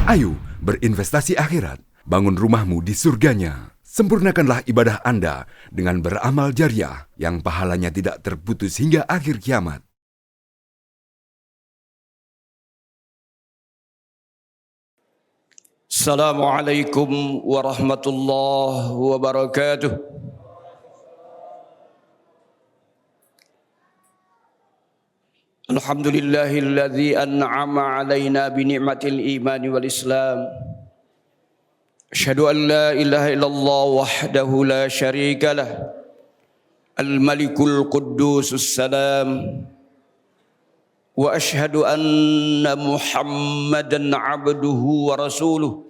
Ayo berinvestasi akhirat, bangun rumahmu di surganya. Sempurnakanlah ibadah Anda dengan beramal jariah yang pahalanya tidak terputus hingga akhir kiamat. Assalamualaikum warahmatullahi wabarakatuh. Alhamdulillahilladzi an'ama alaina bi ni'matil iman wal islam. Asyhadu an la ilaha illallah wahdahu la syarika lah. Al-Malikul Quddusus Salam. Wa asyhadu anna Muhammadan abduhu wa rasuluh.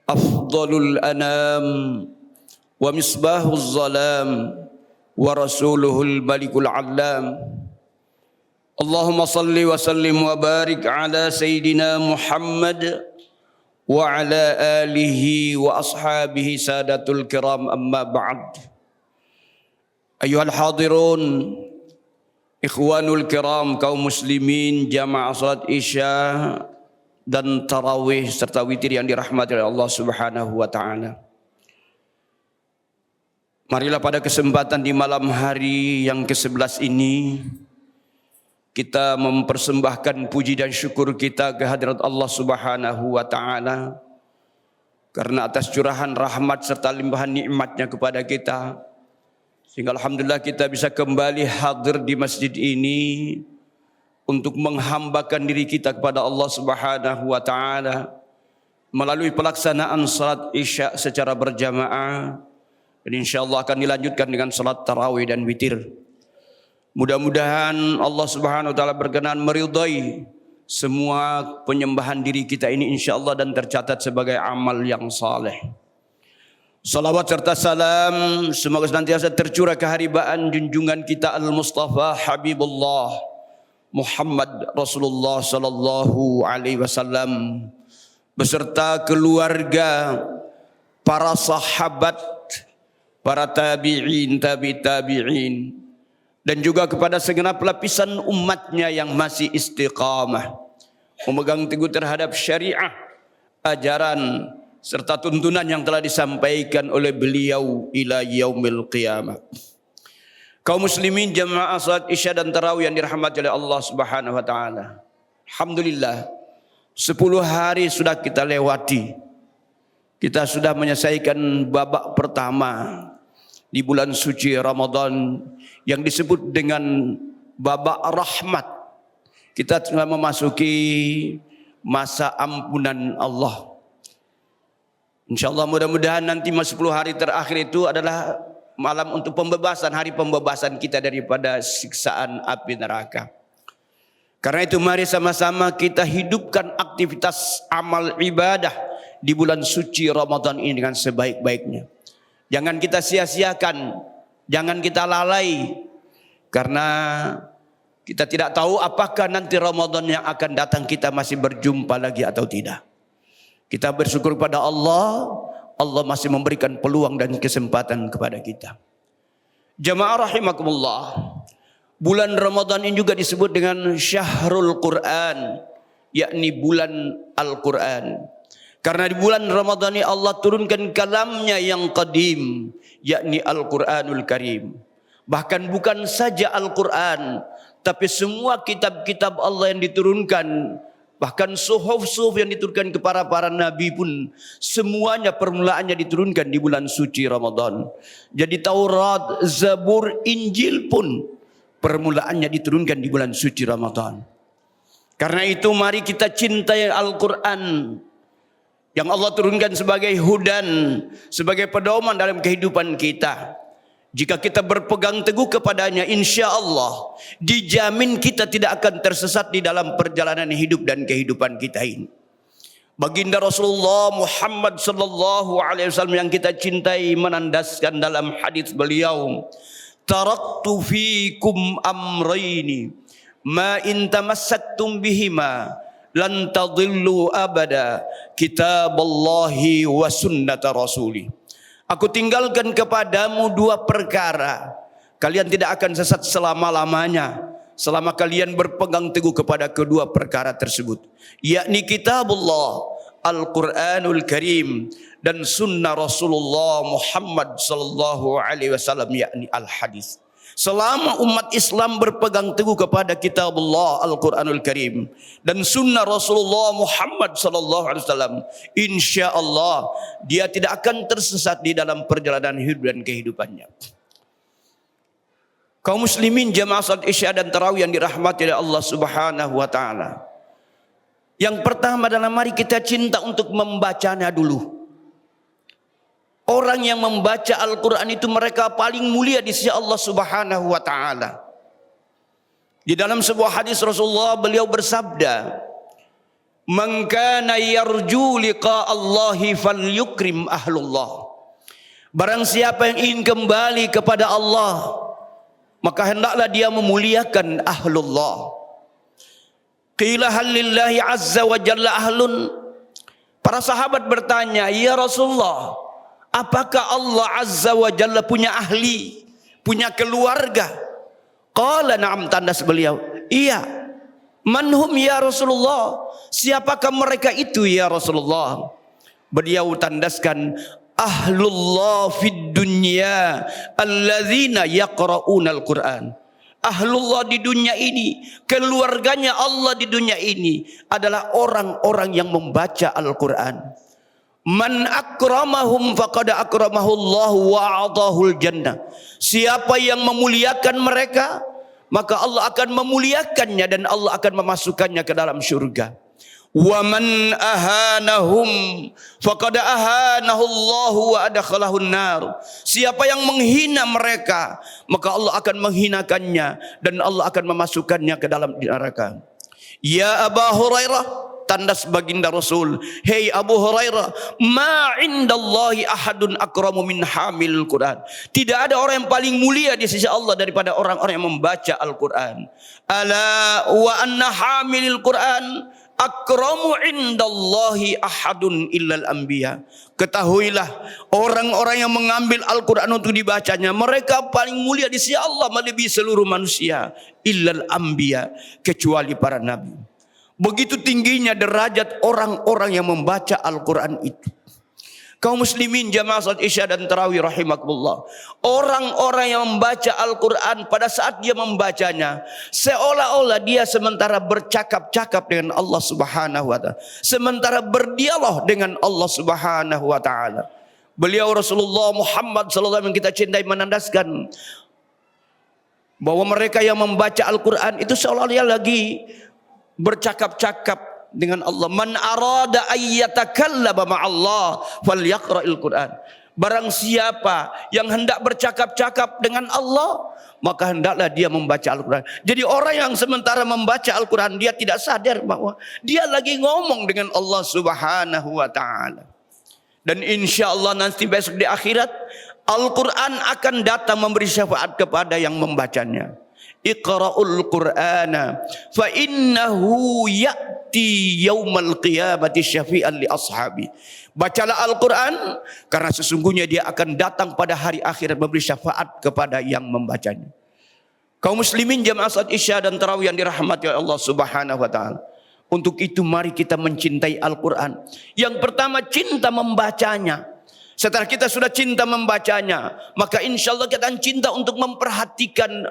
Afdalul anam wa misbahuz zalam wa rasuluhul malikul allam. Allahumma salli wa sallim wa barik ala Sayyidina Muhammad wa ala alihi wa ashabihi sadatul kiram, amma ba'd. Ayuhal hadirun, ikhwanul kiram, kaum muslimin, jamaah salat isya dan tarawih serta witir yang dirahmati oleh Allah Subhanahu wa taala. Marilah pada kesempatan di malam hari yang ke-11 ini kita mempersembahkan puji dan syukur kita ke hadirat Allah Subhanahu wa taala karena atas curahan rahmat serta limpahan nikmatnya kepada kita, sehingga alhamdulillah kita bisa kembali hadir di masjid ini untuk menghambakan diri kita kepada Allah Subhanahu wa taala melalui pelaksanaan salat isya secara berjamaah, dan insyaallah akan dilanjutkan dengan salat tarawih dan witir. Mudah-mudahan Allah Subhanahu wa taala berkenan meridai semua penyembahan diri kita ini insyaallah dan tercatat sebagai amal yang saleh. Salawat serta salam semoga senantiasa tercurah keharibaan junjungan kita Al-Mustafa Habibullah Muhammad Rasulullah sallallahu alaihi wasallam beserta keluarga, para sahabat, para tabi'in, tabi'in, dan juga kepada segenap lapisan umatnya yang masih istiqamah memegang teguh terhadap syariah, ajaran serta tuntunan yang telah disampaikan oleh beliau ila yaumil qiyamah. Kaum muslimin jamaah salat isya dan tarawih yang dirahmati oleh Allah Subhanahu wa taala. Alhamdulillah 10 hari sudah kita lewati. Kita sudah menyelesaikan babak pertama di bulan suci Ramadan yang disebut dengan babak rahmat. Kita telah memasuki masa ampunan Allah. InsyaAllah mudah-mudahan nanti 10 hari terakhir itu adalah malam untuk pembebasan, hari pembebasan kita daripada siksaan api neraka. Karena itu mari sama-sama kita hidupkan aktivitas amal ibadah di bulan suci Ramadan ini dengan sebaik-baiknya. Jangan kita sia-siakan, jangan kita lalai, karena kita tidak tahu apakah nanti Ramadan yang akan datang kita masih berjumpa lagi atau tidak. Kita bersyukur kepada Allah, Allah masih memberikan peluang dan kesempatan kepada kita. Jamaah rahimakumullah, bulan Ramadan ini juga disebut dengan Syahrul Quran, yakni bulan Al-Quran. Karena di bulan Ramadan ini Allah turunkan kalamnya yang qadim, yakni Al-Quranul Karim. Bahkan bukan saja Al-Quran, tapi semua kitab-kitab Allah yang diturunkan, bahkan suhuf-suhuf yang diturunkan kepada para nabi pun, semuanya permulaannya diturunkan di bulan suci Ramadan. Jadi Taurat, Zabur, Injil pun permulaannya diturunkan di bulan suci Ramadan. Karena itu mari kita cintai Al-Quran yang Allah turunkan sebagai hudan, sebagai pedoman dalam kehidupan kita. Jika kita berpegang teguh kepadanya, insya Allah dijamin kita tidak akan tersesat di dalam perjalanan hidup dan kehidupan kita ini. Baginda Rasulullah Muhammad sallallahu alaihi wasallam yang kita cintai menandaskan dalam hadis beliau, taraktu fikum amrayni ma in tamassaktum bihima lan tadillu abada, kitaballahi wa sunnata rasuli. Aku tinggalkan kepadamu 2 perkara, kalian tidak akan sesat selama-lamanya selama kalian berpegang teguh kepada kedua perkara tersebut, yakni kitabullah, Al-Quranul Karim dan sunnah Rasulullah Muhammad sallallahu alaihi wasallam, yakni al-hadis. Selama umat Islam berpegang teguh kepada kitabullah Al-Quranul Karim dan sunnah Rasulullah Muhammad sallallahu alaihi wasallam, insya-Allah dia tidak akan tersesat di dalam perjalanan hidup dan kehidupannya. Kaum muslimin jamaah salat Isya dan tarawih yang dirahmati oleh Allah Subhanahu wa taala. Yang pertama adalah mari kita cinta untuk membacanya dulu. Orang yang membaca Al-Quran itu mereka paling mulia di sisi Allah Subhanahu wa taala. Di dalam sebuah hadis Rasulullah beliau bersabda, "Man kana yarju liqa Allahi falyukrim ahlullah." Barang siapa yang ingin kembali kepada Allah, maka hendaklah dia memuliakan ahlullah. Qila hal lillahi azza wa jalla ahlun. Para sahabat bertanya, "Ya Rasulullah, apakah Allah azza wa jalla punya ahli, punya keluarga?" Qala na'am, tandas beliau, "Iya." "Manhum ya Rasulullah?" "Siapakah mereka itu ya Rasulullah?" Beliau tandaskan, "Ahlullah fid dunya alladzina yaqra'una al-Qur'an." Ahlullah di dunia ini, keluarganya Allah di dunia ini adalah orang-orang yang membaca Al-Quran. Man akramahum faqad akramahullah wa a'tahul jannah. Siapa yang memuliakan mereka, maka Allah akan memuliakannya dan Allah akan memasukkannya ke dalam surga. Wa man ahanahum faqad ahanahullahu wa adkhalahun nar. Siapa yang menghina mereka, maka Allah akan menghinakannya dan Allah akan memasukkannya ke dalam neraka. Ya Abu Hurairah, tandas baginda Rasul, "Hei Abu Hurairah, ma indallahi ahadun akramu min hamil Quran." Tidak ada orang yang paling mulia di sisi Allah daripada orang-orang yang membaca Al-Quran. Ala wa anna hamilil Quran akramu indallahi ahadun illal anbiya. Ketahuilah, orang-orang yang mengambil Al-Quran untuk dibacanya, mereka paling mulia di sisi Allah melebihi seluruh manusia. Illal anbiya, kecuali para nabi. Begitu tingginya derajat orang-orang yang membaca Al-Quran itu. Kaum muslimin jamaah salat Isya dan tarawih rahimakumullah. Orang-orang yang membaca Al-Quran pada saat dia membacanya, seolah-olah dia sementara bercakap-cakap dengan Allah Subhanahu wa taala, sementara berdialog dengan Allah Subhanahu wa taala. Beliau Rasulullah Muhammad sallallahu alaihi wasallam yang kita cintai menandaskan bahwa mereka yang membaca Al-Quran itu seolah-olah lagi bercakap-cakap dengan Allah. Man arada ayyatakallama ma'allah falyaqra'il Qur'an. Barang siapa yang hendak bercakap-cakap dengan Allah, maka hendaklah dia membaca Al-Quran. Jadi orang yang sementara membaca Al-Quran, dia tidak sadar bahwa dia lagi ngomong dengan Allah Subhanahu wa ta'ala. Dan insya Allah nanti besok di akhirat, Al-Quran akan datang memberi syafaat kepada yang membacanya. Iqra'ul Qur'ana fa innahu ya'ti yaumal qiyamati syafi'an li ashabi. Bacalah Al-Quran karena sesungguhnya dia akan datang pada hari akhirat memberi syafaat kepada yang membacanya. Kaum muslimin jamaah salat Isya dan tarawih yang dirahmati oleh Allah Subhanahu wa taala. Untuk itu mari kita mencintai Al-Quran. Yang pertama, cinta membacanya. Setelah kita sudah cinta membacanya, maka insya Allah kita akan cinta untuk memperhatikan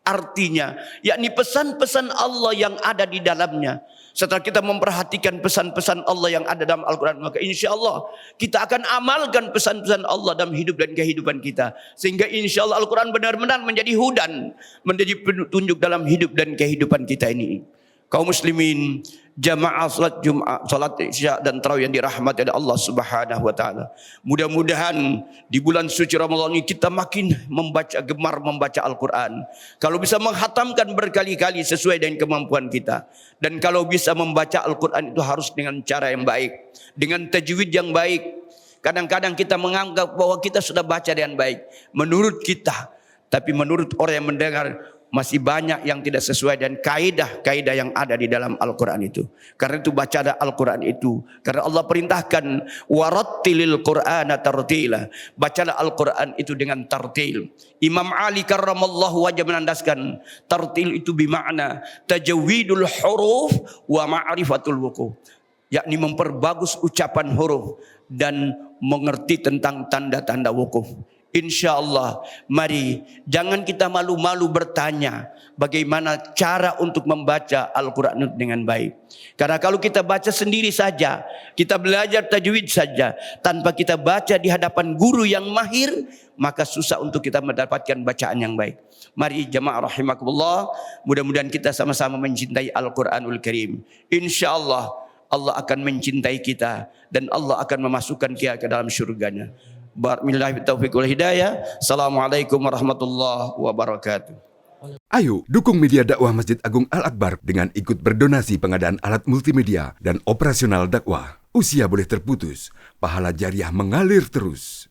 artinya, yakni pesan-pesan Allah yang ada di dalamnya. Setelah kita memperhatikan pesan-pesan Allah yang ada dalam Al-Quran, maka insya Allah kita akan amalkan pesan-pesan Allah dalam hidup dan kehidupan kita. Sehingga insya Allah Al-Quran benar-benar menjadi hudan, menjadi petunjuk dalam hidup dan kehidupan kita ini. Kaum muslimin jamaah salat Jumat, salat Isya dan tarawih yang dirahmati oleh Allah Subhanahu wa taala. Mudah-mudahan di bulan suci Ramadan ini kita makin gemar membaca Al-Quran. Kalau bisa menghatamkan berkali-kali sesuai dengan kemampuan kita. Dan kalau bisa membaca Al-Quran itu harus dengan cara yang baik, dengan tajwid yang baik. Kadang-kadang kita menganggap bahwa kita sudah baca dengan baik menurut kita, tapi menurut orang yang mendengar masih banyak yang tidak sesuai dengan kaidah-kaidah yang ada di dalam Al-Quran itu. Karena itu bacalah Al-Quran itu. Karena Allah perintahkan warattilil Qur'ana tartila. Bacalah Al-Quran itu dengan tartil. Imam Ali karramallahu wajah menandaskan tartil itu bermakna tajawidul huruf wa ma'rifatul wuquf. yakni memperbagus ucapan huruf dan mengerti tentang tanda-tanda wukuf. Insya Allah, mari jangan kita malu-malu bertanya bagaimana cara untuk membaca Al-Quran dengan baik. Karena kalau kita baca sendiri saja, kita belajar tajwid saja, tanpa kita baca di hadapan guru yang mahir, maka susah untuk kita mendapatkan bacaan yang baik. Mari jamaah rahimakumullah, mudah-mudahan kita sama-sama mencintai Al-Quranul Karim. Insya Allah, Allah akan mencintai kita dan Allah akan memasukkan kita ke dalam syurganya. Bismillahirrahmanirrahim. Taufiq wal hidayah. Assalamualaikum warahmatullahi wabarakatuh. Ayo dukung media dakwah Masjid Agung Al-Akbar dengan ikut berdonasi pengadaan alat multimedia dan operasional dakwah. Usia boleh terputus, pahala jariah mengalir terus.